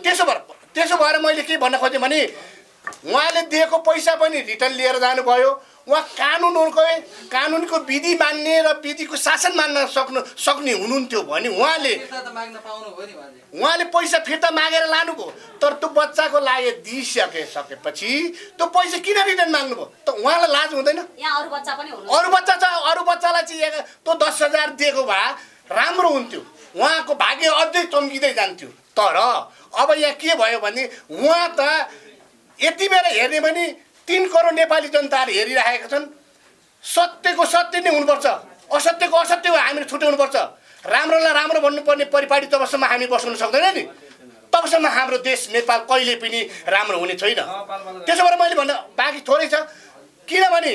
त्यसो भएर मैले के भन्न खोजेँ भने उहाँले दिएको पैसा पनि रिटर्न लिएर जानुभयो। उहाँ कानुनको विधि मान्ने र विधिको शासन मान्न सक्ने हुनुहुन्थ्यो भने उहाँले पैसा फिर्ता मागेर लानुभयो। तर त्यो बच्चाको लागि दिइसकेपछि त्यो पैसा किन रिटर्न माग्नुभयो त? उहाँलाई लाज हुँदैन? यहाँ अरू बच्चा पनि हुनुहुन्छ, अरू बच्चा छ, अरू बच्चालाई चाहिँ त्यो 10,000 दिएको भए राम्रो हुन्थ्यो। उहाँको भाग्य अझै चम्किँदै जान्थ्यो। तर अब यहाँ के भयो भने उहाँ त यति बेला हेर्ने भने 3 करोड नेपाली जनताले हेरिरहेका छन्। सत्यको सत्य नै हुनुपर्छ, असत्यको असत्य हामीले छुट्याउनुपर्छ। राम्रोलाई राम्रो भन्नुपर्ने परिपाटी जबसम्म हामी बस्न सक्दैन नि तबसम्म हाम्रो देश नेपाल कहिले पनि राम्रो हुने छैन। त्यसो भएर मैले भन्दा बाँकी थोरै छ, किनभने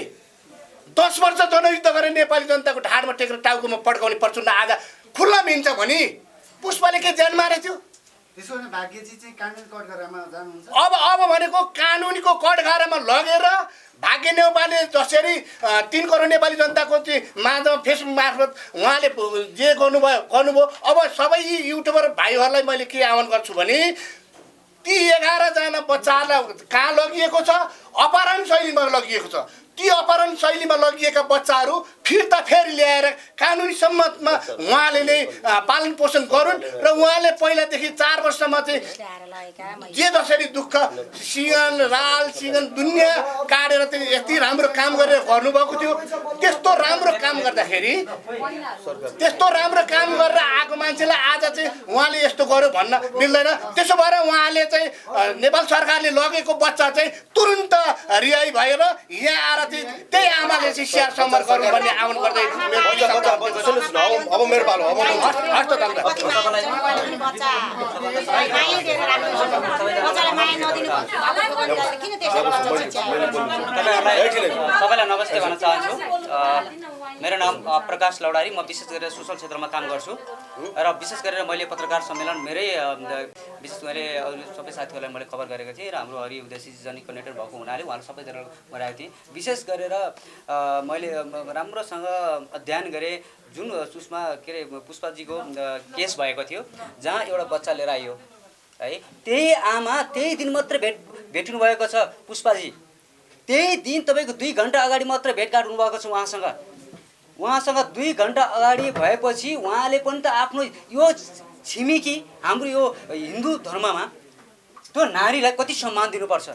10 वर्ष जनयुद्ध गरेर नेपाली जनताको ढाडमा टेकेर टाउकोमा पड्काउने प्रचण्ड आज खुल्ला मिल्छ भने पुष्पले के ज्यान मारेको थियो? त्यसो भने भाग्यजी चाहिँ कानुनी कठघरामा जानुहुन्छ? अब भनेको कानुनीको कठघरामा लगेर भाग्य नेउपाले जसरी 3 करोड नेपाली जनताको चाहिँ माझमा फेसबुक मार्फत उहाँले जे गर्नुभयो। अब सबै युट्युबर भाइहरूलाई मैले के आह्वान गर्छु भने ती 11 जना बच्चाहरूलाई कहाँ लगिएको छ? अपहरण शैलीमा लगिएको छ। ती अपहरण शैलीमा लगिएका बच्चाहरू फिर्ता फेरि ल्याएर कानुनी सम्मतमा उहाँले नै पालन पोषण गरून् र उहाँले पहिलादेखि 4 वर्षमा चाहिँ जे जसरी दुःख सिंगन राल सिंगन दुनियाँ काटेर चाहिँ यति राम्रो काम गरेर गर्नुभएको थियो। त्यस्तो राम्रो काम गर्दाखेरि त्यस्तो राम्रो काम गरेर आएको मान्छेलाई आज चाहिँ उहाँले यस्तो गर्यो भन्न मिल्दैन। त्यसो भएर उहाँले चाहिँ नेपाल सरकारले लगेको बच्चा चाहिँ तुरुन्त रिहाई भएर यहाँ आएर त्यही आमाले चाहिँ स्याहार सम्हार गर्नु भन्ने आह्वान गर्दै अब मेरो पालो अब हस्त सबैलाई नमस्ते भन्न चाहन्छु। मेरो नाम प्रकाश लौडारी, म विशेष गरेर सोसल क्षेत्रमा काम गर्छु र विशेष गरेर मैले पत्रकार सम्मेलन मेरै विशेष गरेर सबै साथीहरूलाई मैले खबर गरेको थिएँ र हाम्रो हरि उद्देश्यजनी कोर्डिनेटर भएको हुनाले उहाँले सबैजना गराएको थिएँ। विशेष गरेर मैले राम्रोसँग अध्ययन गरेँ जुन सुषमा के अरे पुष्पाजीको केस भएको थियो जहाँ एउटा बच्चा लिएर आयो है, त्यही आमा त्यही दिन मात्र भेट्नु भएको छ पुष्पाजी। त्यही दिन तपाईँको 2 घन्टा अगाडि मात्र भेटघाट हुनुभएको छ उहाँसँग 2 घन्टा अगाडि भएपछि उहाँले पनि त आफ्नो यो छिमेकी हाम्रो यो हिन्दू धर्ममा त्यो नारीलाई कति सम्मान दिनुपर्छ,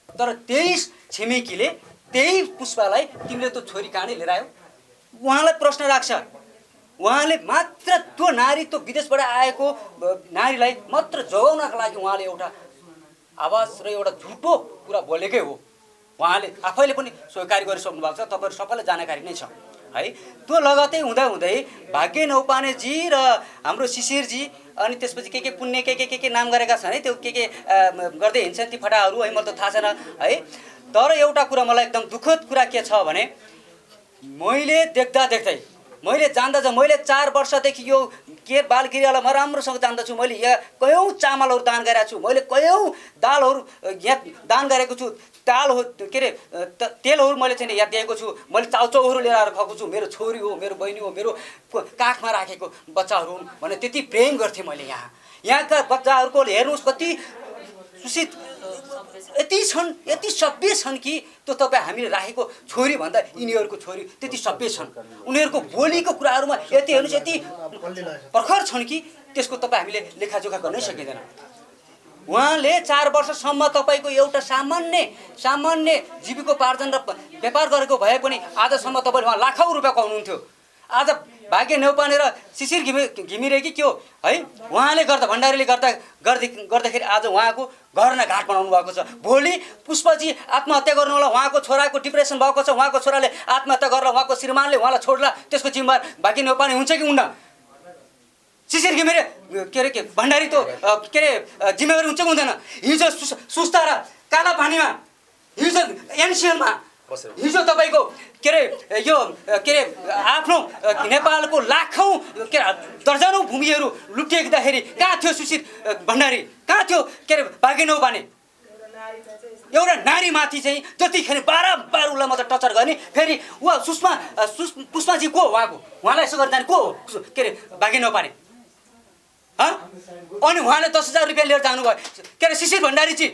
तर त्यही छिमेकीले त्यही पुष्पालाई तिमीले त्यो छोरी कहाँले लिएर आयो उहाँलाई प्रश्न राख्छ। उहाँले मात्र त्यो नारी त्यो विदेशबाट आएको नारीलाई मात्र जोगाउनका लागि उहाँले एउटा आवाज र एउटा झुटो कुरा बोलेकै हो। उहाँले आफैले पनि स्वीकार गरिसक्नु भएको छ, तपाईँहरू सबैलाई जानकारी नै छ है। त्यो लगतै हुँदै भाग्य नौपानेजी र हाम्रो शिशिरजी अनि त्यसपछि के पुण्य के नाम गरेका छन् है, त्यो के गर्दै हिँड्छन् ती फटाहरू है, मलाई त थाहा छैन है। तर एउटा कुरा मलाई एकदम दुःखद कुरा के छ भने मैले देख्दै मैले मैले 4 वर्षदेखि यो के बालगृहलाई म राम्रोसँग जान्दछु। मैले यहाँ कयौँ चामलहरू दान गरेको छु, मैले कयौँ दालहरू यहाँ दान गरेको छु, के अरे तेलहरू मैले चाहिँ यहाँ दिएको छु, मैले चाउचाउहरू लिएर आएर खुवाएको छु। मेरो छोरी हो, मेरो बहिनी हो, मेरो काखमा राखेको बच्चाहरू हुन् भने त्यति प्रेम गर्थेँ मैले। यहाँका बच्चाहरूको हेर्नुहोस् कति सुशिक्षित यति सभ्य छन् कि त्यो तपाईँ हामीले राखेको छोरी भन्दा यिनीहरूको छोरी त्यति सभ्य छन्। उनीहरूको बोलीको कुराहरूमा यति हेर्नुहोस् यति प्रखर छन् कि त्यसको तपाईँ हामीले लेखाजोखा गर्नै सकिँदैन। उहाँले 4 वर्षसम्म तपाईँको एउटा सामान्य जीविकोपार्जन र व्यापार गरेको भए पनि आजसम्म तपाईँले उहाँ लाखौँ रुपियाँ कमाउनुहुन्थ्यो। आज भाग्य नेउपाने र शिशिर घिमिरे कि के हो है, उहाँले गर्दा भण्डारीले गर्दाखेरि आज उहाँको घर न घाट बनाउनु भएको छ। भोलि पुष्पजी आत्महत्या गर्नु होला, उहाँको छोराको डिप्रेसन भएको छ, उहाँको छोराले आत्महत्या गरेर उहाँको श्रीमानले उहाँलाई छोड्ला, त्यसको जिम्मेवार भाग्य नेउपाने हुन्छ कि हुन्न? शिशिर घिमिरे के भण्डारी त के अरे जिम्मेवारी हुन्छ कि हुँदैन? हिजो सुस्ता र काला पानीमा, हिजो एनसिएलमा, हिजो तपाईँको के अरे यो के अरे आफ्नो नेपालको लाखौँ के दर्जनौँ भूमिहरू लुटिएदाखेरि कहाँ थियो सुशील भण्डारी, कहाँ थियो के अरे भाग्य नौपाने? एउटा नारीमाथि चाहिँ जतिखेर बारम्बार उसलाई मात्र टचर गर्ने, फेरि उहाँ पुष्पाजी को हो? उहाँलाई यसो गर्दा को हो के अरे भाग्य नौपाने? अनि उहाँले 10,000 रुपियाँ लिएर जानुभयो। के अरे शिशिर भण्डारीजी,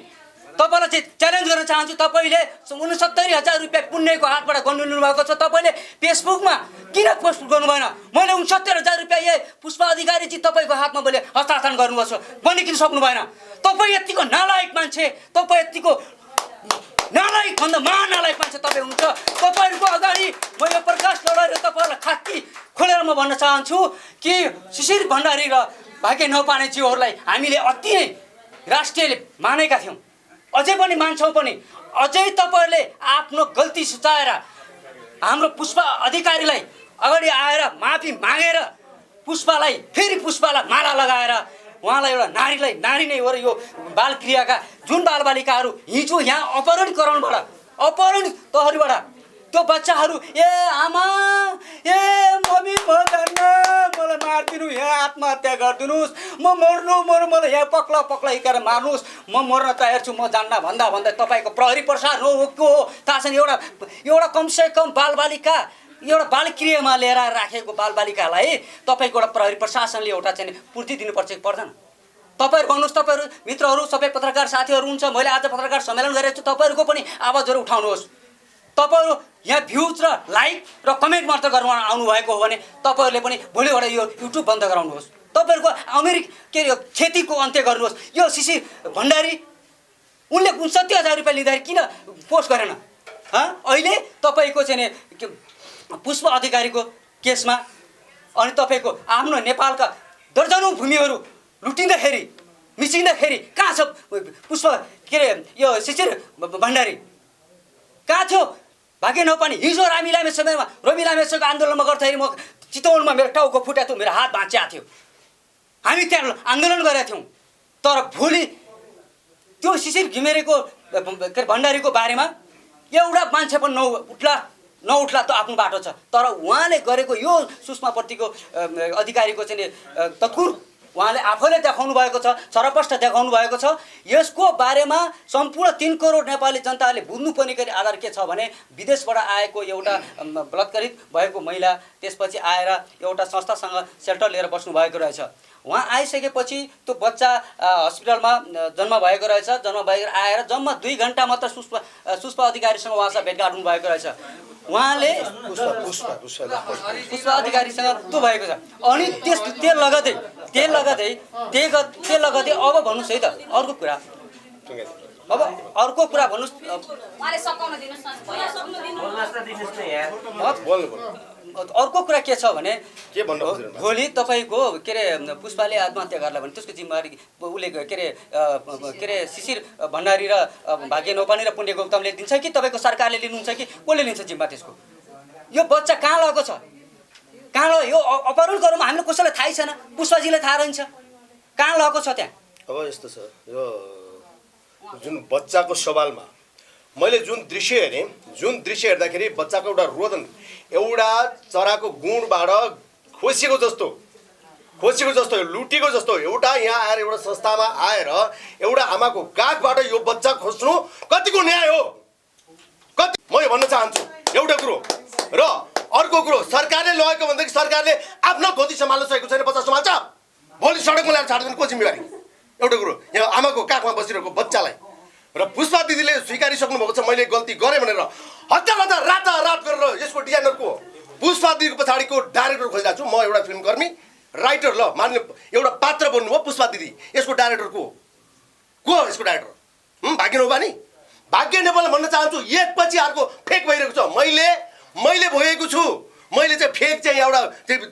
तपाईँलाई चाहिँ च्यालेन्ज गर्न चाहन्छु, तपाईँले 69,000 रुपियाँ पुण्यको हातबाट गर्नु भएको छ, तपाईँले फेसबुकमा किन पोस्ट गर्नु भएन? मैले 69,000 रुपियाँ यही पुष्पा अधिकारीजी तपाईँको हातमा मैले हस्तान्तरण गर्नुभएको छ भनिकिन सक्नु भएन? तपाईँ यतिको नालायक मान्छे, तपाईँ यतिको नालायकभन्दा महानालायक मान्छे तपाईँ हुनुहुन्छ। तपाईँहरूको अगाडि म यो प्रकाश लडाएर तपाईँहरूलाई खाकी खोलेर म भन्न चाहन्छु कि शिशिर भण्डारी र भाग्य नौपानेज्यूहरूलाई हामीले अति नै राष्ट्रियले मानेका थियौँ, अझै पनि मान्छौँ पनि। अझै तपाईँहरूले आफ्नो गल्ती सुचाएर हाम्रो पुष्पा अधिकारीलाई अगाडि आएर माफी मागेर पुष्पालाई फेरि पुष्पालाई माला लगाएर उहाँलाई एउटा नारी नै हो र यो बालक्रियाका जुन बालबालिकाहरू हिजो यहाँ अपहरण तहरीबाट त्यो बच्चाहरू आमा मम्मी म जान्न, मलाई मारिदिनु, यहाँ आत्महत्या गरिदिनुहोस्, म मर्नु मलाई यहाँ पक्ला हिकाएर मार्नुहोस्, म मर्न तयार छु, म जान्न भन्दा तपाईँको प्रहरी प्रसाद हो को हो थाहा छैन। एउटा कमसेकम बालबालिका एउटा बालक्रियामा लिएर राखेको बालबालिकालाई तपाईँको एउटा प्रहरी प्रशासनले एउटा चाहिँ पूर्ति दिनुपर्छ कि पर्दैन? तपाईँहरू भन्नुहोस्, तपाईँहरू मित्रहरू सबै पत्रकार साथीहरू हुन्छ, मैले आज पत्रकार सम्मेलन गरेको छु, तपाईँहरूको पनि आवाजहरू उठाउनुहोस्। तपाईँहरू यहाँ भ्युज र लाइक र कमेन्ट मात्र गर्न आउनुभएको हो भने तपाईँहरूले पनि भोलिबाट यो युट्युब बन्द गराउनुहोस्। तपाईँहरूको खेतीको अन्त्य गर्नुहोस्। यो शिशिर भण्डारी उनले 60,000 रुपियाँ लिँदाखेरि किन पोस्ट गरेन? अहिले तपाईँको चाहिँ पुष्प अधिकारीको केसमा अनि तपाईँको आफ्नो नेपालका दर्जनौँ भूमिहरू लुटिँदाखेरि मिचिँदाखेरि कहाँ छ पुष्प यो शिशिर भण्डारी कहाँ थियो? भाग्य नौपाने हिजो रवि लामेछानेको आन्दोलनमा गर्दाखेरि म चितवनमा मेरो टाउको फुटेको थियो, मेरो हात भाँचिएको थियो, हामी त्यहाँ आन्दोलन गरेका थियौँ। तर भोलि त्यो शिशिर घिमिरेको भण्डारीको बारेमा एउटा मान्छे पनि नउठ्ला त आफ्नो बाटो छ। तर उहाँले गरेको यो सुषमाप्रतिको अधिकारीको चाहिँ तत्कुर उहाँले आफैले देखाउनु भएको छ, सरपष्ट देखाउनु भएको छ। यसको बारेमा सम्पूर्ण 3 करोड नेपाली जनताले बुझ्नुपर्ने गरी आधार के छ भने विदेशबाट आएको एउटा बलात्कारित भएको महिला त्यसपछि आएर एउटा संस्थासँग सेल्टर लिएर बस्नु भएको रहेछ। उहाँ आइसकेपछि त्यो बच्चा हस्पिटलमा जन्म भएको रहेछ। जन्म भएर आएर जम्मा 2 घन्टा मात्र पुष्पा अधिकारीसँग उहाँसँग भेटघाट हुनुभएको रहेछ। उहाँले पुष्पा अधिकारीसँग त्यो भएको छ। अनि त्यही लगतै अब भन्नुहोस् है त अर्को कुरा। अब अर्को कुरा भन्नुहोस्। अर्को कुरा के छ भने भोलि तपाईँको के अरे पुष्पाले आत्महत्या गर्ला भने त्यसको जिम्मेवारी उसले के अरे शिशिर भण्डारी र भाग्य नौपाने र पुण्य गौतमले दिन्छ कि तपाईँको सरकारले लिनुहुन्छ कि कसले लिन्छ जिम्मा त्यसको? यो बच्चा कहाँ लगेको छ? कहाँ लग्यो? यो अपहरण गरौँ हामीले कसैलाई थाहै छैन, पुष्पाजीलाई थाहा रहन्छ कहाँ लगेको छ त्यहाँ। अब यस्तो छ, यो जुन बच्चाको सवालमा मैले जुन दृश्य हेर्दाखेरि बच्चाको एउटा रोदन एउटा चराको गुणबाट खोसेको जस्तो लुटेको जस्तो एउटा यहाँ आएर एउटा संस्थामा आएर एउटा आमाको काखबाट यो बच्चा खोज्नु कतिको न्याय हो? कति म भन्न चाहन्छु एउटा कुरो। र अर्को कुरो, सरकारले लगेको भन्दाखेरि सरकारले आफ्नो धोती सम्हाल्न सकेको छैन, बच्चा सम्हाल्छ? भोलि सडकमा ल्याएर छाड्दैन को जिम्मेवारी? एउटा कुरो, यहाँ आमाको काखमा बसिरहेको बच्चालाई र पुष्पा दिदीले स्वीकारिसक्नु भएको छ मैले गल्ती गरेँ भनेर रात गरेर यसको डिजाइनर को? पुष्पा दिदीको पछाडिको डाइरेक्टर खोजिरहेको छु म, एउटा फिल्म कर्मी राइटर। ल मान्ने एउटा पात्र बन्नु हो पुष्पा दिदी, यसको डाइरेक्टर को हो? यसको डाइरेक्टर भाग्य नौपाने? भाग्य नेपालले भन्न चाहन्छु एकपछि अर्को फेक भइरहेको छ। मैले भोगेको छु। मैले चाहिँ फेक चाहिँ एउटा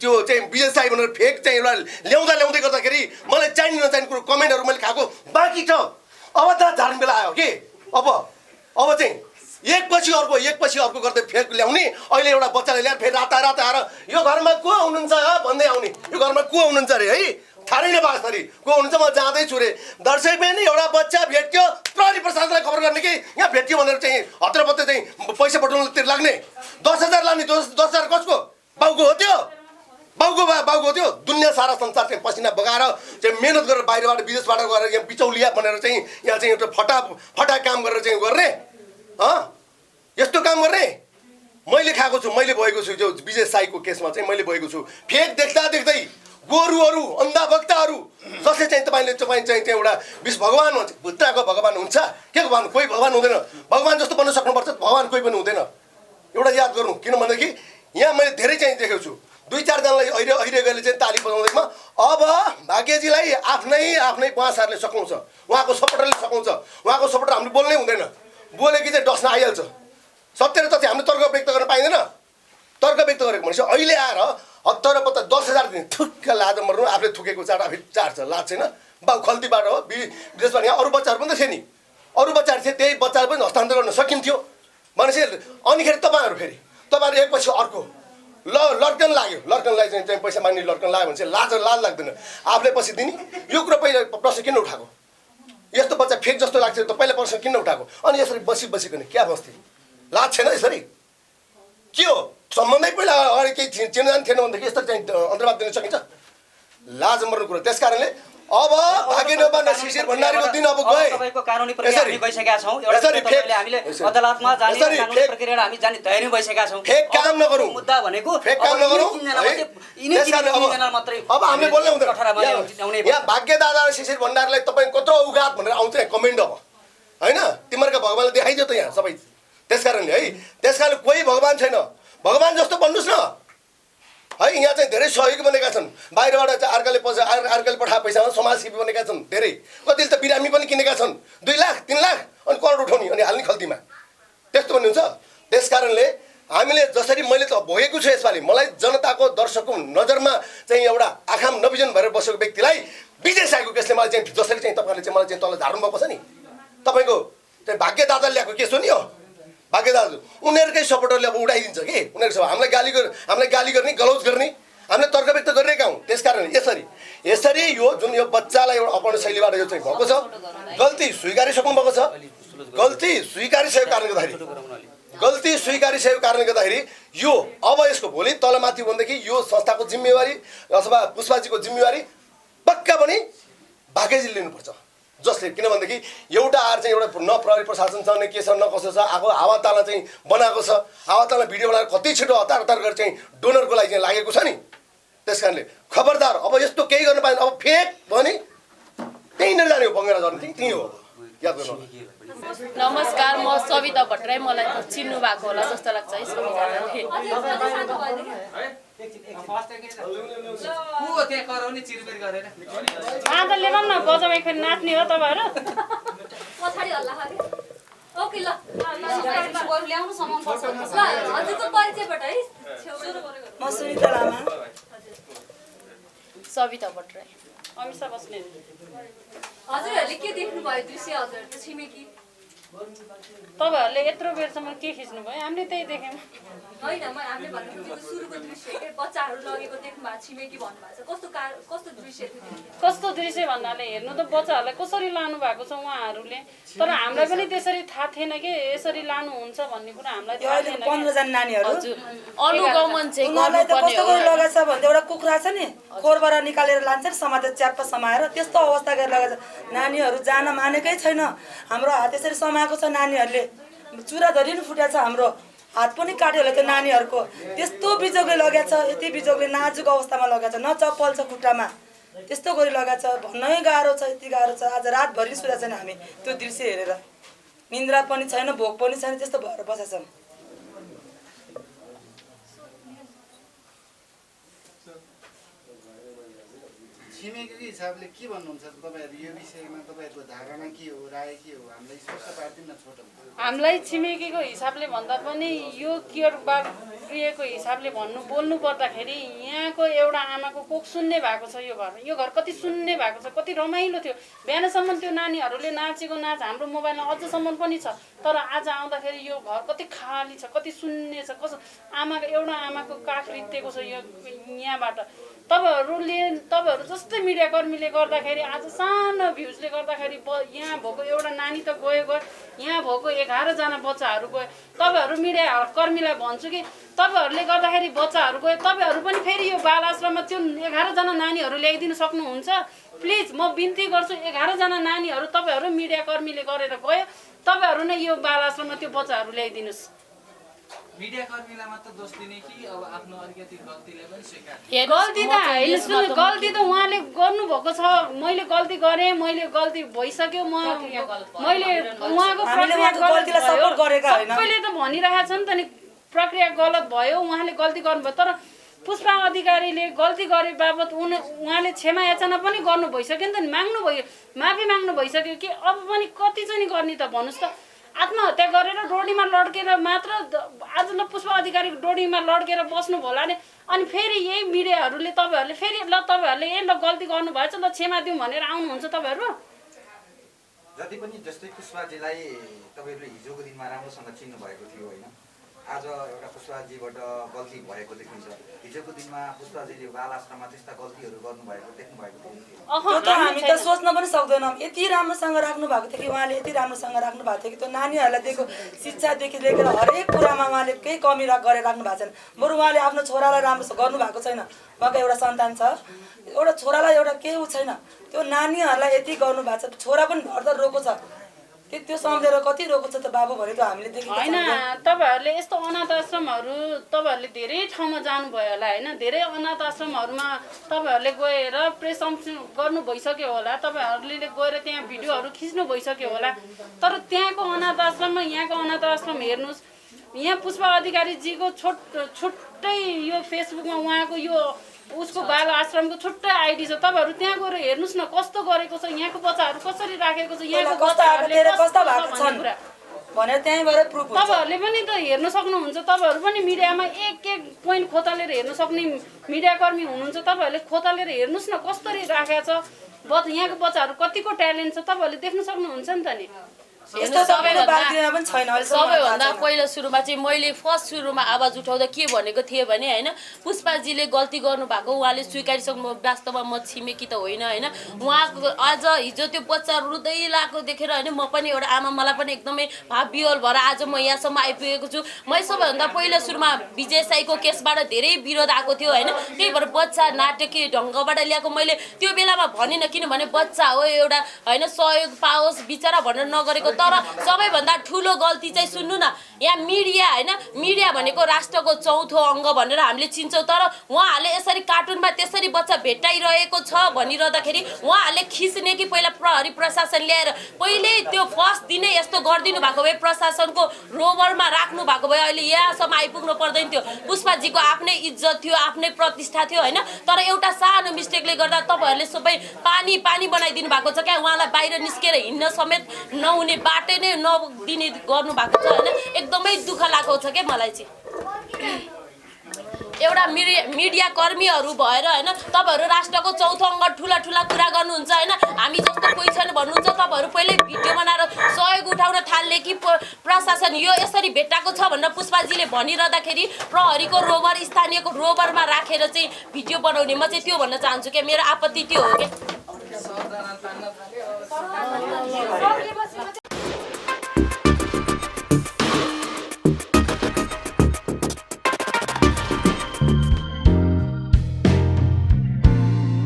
त्यो चाहिँ विजय साई भनेर फेक चाहिँ एउटा ल्याउँदै गर्दाखेरि मलाई चाहिने नचाहिने कुरो कमेन्टहरू मैले खाएको बाँकी छ। अब दाँत झार्ने बेला आयो कि अब चाहिँ एकपछि अर्को गर्दै फेक ल्याउने। अहिले एउटा बच्चाले ल्याएर फेरि राता आएर यो घरमा को हुनुहुन्छ भन्दै आउने, यो घरमा को हुनुहुन्छ अरे है थाहै नपासरी को हुनुहुन्छ म जाँदैछु रे। दर्शक पनि एउटा बच्चा भेट्यो, प्रहरी प्रशासनलाई खबर गर्ने कि यहाँ भेट्यो भनेर चाहिँ हत्रपत्र चाहिँ पैसा पठाउनुतिर लाग्ने। 10,000 लाग्ने, 10,000 कसको? बाउको हो त्यो? बाउको थियो। दुनियाँ सारा संसार चाहिँ पसिना बगाएर चाहिँ मेहनत गरेर बाहिरबाट विदेशबाट गएर यहाँ बिचौलिया भनेर चाहिँ यहाँ चाहिँ एउटा फटा काम गरेर चाहिँ गर्ने यस्तो काम गर्ने मैले खाएको छु। मैले भएको छु जो विजय साईको केसमा चाहिँ मैले भएको छु। फेक देख्दै गोरुहरू अन्धाभक्तहरू जसले चाहिँ तपाईँ चाहिँ एउटा विश्व भगवान भन्छ, भित्रको भगवान हुन्छ के भगवान? कोही भगवान हुँदैन। भगवान जस्तो बन्न सक्नुपर्छ, भगवान कोही पनि हुँदैन। एउटा याद गर्नु, किनभनेदेखि यहाँ मैले धेरै चाहिँ देखेको छु 2-4 जनालाई अहिले चाहिँ ताली बजाउँदैमा। अब भाग्यजीलाई आफ्नै बाँसहरूले सघाउँछ, उहाँको सपोर्टरले सघाउँछ। उहाँको सपोर्टर हामीले बोल्नै हुँदैन। बोलेकी चाहिँ डस्न आइहाल्छ। सत्य र तथ्य हामीले तर्क व्यक्त गर्न पाइँदैन। तर्क व्यक्त गरेको भनेपछि अहिले आएर हत्तर पत्ता 10,000 दिने थुक्क लाज मर्नु, आफूले थुकेको चाट आफै चाट्छ, लाज छैन। बाउ खल्तीबाट हो, विदेशमा यहाँ अरू बच्चाहरू पनि त थिए नि, अरू बच्चाहरू थिए, त्यही बच्चाहरू पनि हस्तान्तरण गर्न सकिन्थ्यो भनेपछि अनिखेरि तपाईँहरू एकपछि अर्को लड्कन लाग्यो, चाहिँ पैसा माग्ने लड्कन लाग्यो भने चाहिँ लाज लाग्दैन। आफूले पछि दिने यो कुरो पहिला प्रश्न किन उठाएको? यस्तो बच्चा फेक जस्तो लाग्थ्यो त पहिला प्रश्न किन उठाएको? अनि यसरी बसिकन क्या बस्थ्यो? लाज छैन यसरी? के हो सम्बन्धै पहिला अगाडि केही चिनजान थिएन भनेदेखि यस्तो चाहिँ अन्तर्वाद दिन सकिन्छ? लाज मर्नु कुरो। त्यस कारणले अब भागेनोमा शिशिर भण्डारीको दिन अब गए तपाईको कानुनी प्रक्रिया हामी गइसकेका छौं। एउटा हामीले अदालतमा जाने कानुनी प्रक्रिया हामी जाने तयारी भइसकेका छौं। फेक काम नगरौँ, मुद्दा भनेको फेक काम नगरौँ। अब हामीले बोल्नै हुँदैन। यहाँ भाग्य दादा र शिशिर भण्डारीलाई तपाईँ कत्रो उगात भनेर आउँछ कमेन्ट अब हैन? तिमीहरूका भगवानले देखाइदियो त यहाँ सबै। त्यसकारणले है, त्यसकारणले कोही भगवान छैन, भगवान जस्तो बन्नुस् न है। यहाँ चाहिँ धेरै सहयोगी बनेका छन्, बाहिरबाट चाहिँ अर्काले पठाए पैसामा समाजसेवी बनेका छन् धेरै। कतिले त बिरामी पनि किनेका छन्, 2 लाख 3 लाख अनि करोड उठाउने अनि हाल्ने खल्तीमा। त्यस्तो पनि हुन्छ। त्यस कारणले हामीले जसरी मैले त भोगेको छु यसपालि, मलाई जनताको दर्शकको नजरमा चाहिँ एउटा आँखाम नबिजन भएर बसेको व्यक्तिलाई विजय साईको केसले मलाई चाहिँ जसरी चाहिँ तपाईँहरूले चाहिँ मलाई चाहिँ तल झार्नु भएको छ नि, तपाईँको चाहिँ भाग्यदाता ल्याएको केस हो नि हो। भाग्यदाजु उनीहरूकै सपोर्टरले अब उडाइदिन्छ कि उनीहरूको हामीलाई गाली गर्ने, गलौज गर्ने, हामीले तर्क व्यक्त गरिरहेका हौँ। त्यस कारण यसरी यो जुन यो बच्चालाई एउटा अपर्ण शैलीबाट यो चाहिँ भएको छ, गल्ती स्वीकारिसक्नु भएको छ। गल्ती स्वीकारिसकेको कारणले गर्दाखेरि यो अब यसको भोलि तलमाथि भनेदेखि यो संस्थाको जिम्मेवारी अथवा पुष्पाजीको जिम्मेवारी पक्का पनि भाग्यजीले लिनुपर्छ। जसले किनभनेदेखि एउटा आएर चाहिँ एउटा न प्रहरी प्रशासन छ न के छ न कसो छ, आएको हावाताला चाहिँ बनाएको छ, हावाताला भिडियो बनाएर कति छिटो हतार गरेर चाहिँ डोनरको लागि चाहिँ लागेको छ नि। त्यस कारणले खबरदार अब यस्तो केही गर्न पाएन। अब फेक भने त्यहीँनिर जाने हो, बङ्गला झर्ने त्यही हो, याद गर्नु। नमस्कार, म सविता भट्टराई। मलाई त चिन्नु भएको होला जस्तो लाग्छ है सबैजनाले। आदरले भन्न बजाउँ एकखेर नाच्ने हो तपाईँहरू। पछाडि हल्ला खाली। ओके ल ल्याउनु सामान पर्छ। हजुरको परिचयबाट है म सुनिता लामा। सविता भट्टराई। अमिषा बस्ने। हजुरहरूले के देख्नुभयो दृश्य? हजुरहरूको छिमेकी तपाईँहरूले यत्रो बेरसम्म के खिच्नुभयो? हामीले त्यही देख्यौँ। होइन, हामीले भन्नु खोजेको सुरुको दृश्य के बच्चाहरू लगेको देख्नु भएको छिमेकी भन्नुभएको छ। कस्तो दृश्य थियो? कस्तो दृश्य भन्नाले हेर्नु त बच्चाहरूलाई कसरी लानु भएको छ उहाँहरूले। तर हामीलाई पनि त्यसरी थाहा थिएन कि यसरी लानुहुन्छ भन्ने कुरा हामीलाई थाहा थिएन। 15 जना नानीहरू अनुगमन चाहिँ उनीहरूलाई त कस्तो गरी लगाएको छ भन्दा एउटा कुखुरा छ नि, खोरबाट निकालेर लान्छ नि, समातेर च्याप्प समाएर त्यस्तो अवस्था गरेर लगाएको छ। नानीहरू जान मानेकै छैन। हाम्रो हात यसरी समाएको छ, नानीहरूले चुराधरी नि फुटेको छ, हाम्रो हात पनि काट्यो होला त्यो नानीहरूको। त्यस्तो बिजोगले लगाएको छ, यति बिजोगले नाजुक अवस्थामा लगाएको छ, न चप्पल छ खुट्टामा, त्यस्तो गरी लगाएको छ। भन्नै गाह्रो छ, यति गाह्रो छ। आज रातभरि सुता छैन हामी त्यो दृश्य हेरेर, निन्द्रा पनि छैन, भोक पनि छैन, त्यस्तो भएर बसेका छौँ। छिमेकीको हिसाबले के भन्नुहुन्छ तपाईँहरू यो विषयमा? तपाईँहरूको धारणा के हो, राय के हो? हामीलाई स्पष्ट पार्दिन न छोटो। हामीलाई छिमेकीको हिसाबले भन्दा पनि यो क्रियाको हिसाबले बोल्नु पर्दाखेरि यहाँको एउटा आमाको कोख सुन्ने भएको छ। यो घर कति सुन्ने भएको छ, कति रमाइलो थियो। बिहानसम्म त्यो नानीहरूले नाचेको नाच हाम्रो मोबाइलमा अझसम्म पनि छ। तर आज आउँदाखेरि यो घर कति खाली छ, कति सुन्ने छ। एउटा आमाको काख रित्तेको छ यहाँबाट। तपाईँहरू जस्तै मिडियाकर्मीले गर्दाखेरि आज सानो भ्युजले गर्दाखेरि यहाँ भएको एउटा नानी त गयो, यहाँ भएको 11 जना बच्चाहरू गयो। तपाईँहरू मिडियाकर्मीलाई भन्छु कि तपाईँहरूले गर्दाखेरि बच्चाहरू गयो, तपाईँहरू पनि फेरि यो बाल आश्रममा त्यो 11 जना नानीहरू ल्याइदिनु सक्नुहुन्छ? प्लिज म बिन्ती गर्छु, 11 जना नानीहरू तपाईँहरू मिडियाकर्मीले गरेर गयो, तपाईँहरू नै यो बाल आश्रममा त्यो बच्चाहरू ल्याइदिनुहोस्। मिडियाकर्मीलाई मात्र दोष दिने कि अब आफ्नो अलिकति गल्तीले पनि स्वीकार? गल्ती त उहाँले गर्नुभएको छ। मैले गल्ती गरेँ, मैले गल्ती भइसक्यो। मैले उहाँको सबैले त भनिरहेको छ नि त नि प्रक्रिया गलत भयो, उहाँले गल्ती गर्नुभयो। तर पुष्पा अधिकारीले गल्ती गरे बाबत उहाँले क्षमा याचना पनि गर्नु भइसक्यो नि त, माग्नु भयो, माफी माग्नु भइसक्यो कि अब पनि कति चाहिँ गर्ने त भन्नुहोस् त। आत्महत्या गरेर रोडीमा लड्केर मात्र आज ल पुष्पा अधिकारी रोडीमा लड्केर बस्नु होला नि अनि फेरि यही मिडियाहरूले तपाईँहरूले फेरि ल तपाईँहरूले ए ल गल्ती गर्नुभएछ ल क्षमा दिउँ भनेर आउनुहुन्छ तपाईँहरू जति पनि जस्तै पुष्पाजीलाई तपाईँहरूले हिजोको दिनमा राम्रोसँग चिन्नु भएको थियो होइन आज एउटा पुष्पाजीबाट गल्ती भएको देखिन्छ हिजोको दिनमा पुष्पाजीले बाल आश्रममा त्यस्ता गल्तीहरू गर्नुभएको देख्नु भएको थियो त्यो त हामी त सोच्न पनि सक्दैनौँ यति राम्रोसँग राख्नु भएको थियो कि उहाँले यति राम्रोसँग राख्नु भएको थियो कि त्यो नानीहरूलाई दिएको शिक्षादेखि लिएर हरेक कुरामा उहाँले केही कमी गरेर राख्नु भएको छैन बरु उहाँले आफ्नो छोरालाई राम्रो गर्नुभएको छैन उहाँको एउटा सन्तान छ एउटा छोरालाई एउटा केही उ छैन त्यो नानीहरूलाई यति गर्नुभएको छ छोरा पनि भर्खर रोएको छ त्यो सम्झेर कति रोएको छ त बाबु भने त हामीले देखेको होइन तपाईँहरूले यस्तो अनाथ आश्रमहरू तपाईँहरूले धेरै ठाउँमा जानुभयो होला होइन धेरै अनाथ आश्रमहरूमा तपाईँहरूले गएर प्रेस गर्नु भइसक्यो होला तपाईँहरूले गएर त्यहाँ भिडियोहरू खिच्नु भइसक्यो होला तर त्यहाँको अनाथ आश्रममा यहाँको अनाथ आश्रम हेर्नुहोस् यहाँ पुष्पा अधिकारीजीको छुट्टै यो फेसबुकमा उहाँको यो उसको बाल आश्रमको छुट्टै आइडी छ तपाईँहरू त्यहाँ गएर हेर्नुहोस् न कस्तो गरेको छ यहाँको बच्चाहरू कसरी राखेको छ यहाँको बच्चाहरूले कस्तो भएको छ भनेर त्यहीँबाट प्रुफ हुन्छ तपाईँहरूले पनि त हेर्न सक्नुहुन्छ तपाईँहरू पनि मिडियामा एक पोइन्ट खोतालेर हेर्न सक्ने मिडियाकर्मी हुनुहुन्छ तपाईँहरूले खोतालेर हेर्नुहोस् न कसरी राखेको छ यहाँको बच्चाहरू कतिको ट्यालेन्ट छ तपाईँहरूले देख्न सक्नुहुन्छ नि त नि सबैभन्दा पहिलो सुरुमा चाहिँ मैले फर्स्ट सुरुमा आवाज उठाउँदा के भनेको थिएँ भने होइन पुष्पाजीले गल्ती गर्नुभएको उहाँले स्वीकारिसक्नु वास्तवमा म छिमेकी त होइन होइन उहाँको आज हिजो त्यो बच्चा रुँदै लागेको देखेर होइन म पनि एउटा आमा मलाई पनि एकदमै भाव विह्वल भएर आज म यहाँसम्म आइपुगेको छु मै सबैभन्दा पहिलो सुरुमा विजय साईको केसबाट धेरै विरोध आएको थियो होइन त्यही भएर बच्चा नाटकीय ढङ्गबाट ल्याएको मैले त्यो बेलामा भनिनँ किनभने बच्चा हो एउटा होइन सहयोग पाओस् बिचरा भनेर नगरेको तर सबैभन्दा ठुलो गल्ती चाहिँ सुन्नु न यहाँ मिडिया होइन मिडिया भनेको राष्ट्रको चौथो अङ्ग भनेर हामीले चिन्छौँ तर उहाँहरूले यसरी कार्टुनमा त्यसरी बच्चा भेट्टाइरहेको छ भनिरहँदाखेरि उहाँहरूले खिच्ने कि पहिला प्रहरी प्रशासन ल्याएर पहिले त्यो फर्स्ट दिनै यस्तो गरिदिनु भएको भए प्रशासनको रोबरमा राख्नु भएको भए अहिले यहाँसम्म आइपुग्नु पर्दैन थियो पुष्पाजीको आफ्नै इज्जत थियो आफ्नै प्रतिष्ठा थियो होइन तर एउटा सानो मिस्टेकले गर्दा तपाईँहरूले सबै पानी पानी बनाइदिनु भएको छ क्या उहाँलाई बाहिर निस्केर हिँड्न समेत नहुने बाटो नै नदिने गर्नुभएको छ होइन एकदमै दुःख लागेको छ क्या मलाई चाहिँ एउटा मिडिया कर्मीहरू भएर होइन तपाईँहरू राष्ट्रको चौथो अङ्ग ठुला ठुला कुरा गर्नुहुन्छ होइन हामी जस्तो कोही छैन भन्नुहुन्छ तपाईँहरू पहिल्यै भिडियो बनाएर सहयोग उठाउन थाल्ने कि प्रशासन यो यसरी भेट्टाएको छ भनेर पुष्पाजीले भनिरहँदाखेरि प्रहरीको रोबर स्थानीयको रोबरमा राखेर चाहिँ भिडियो बनाउने म चाहिँ त्यो भन्न चाहन्छु क्या मेरो आपत्ति त्यो हो क्या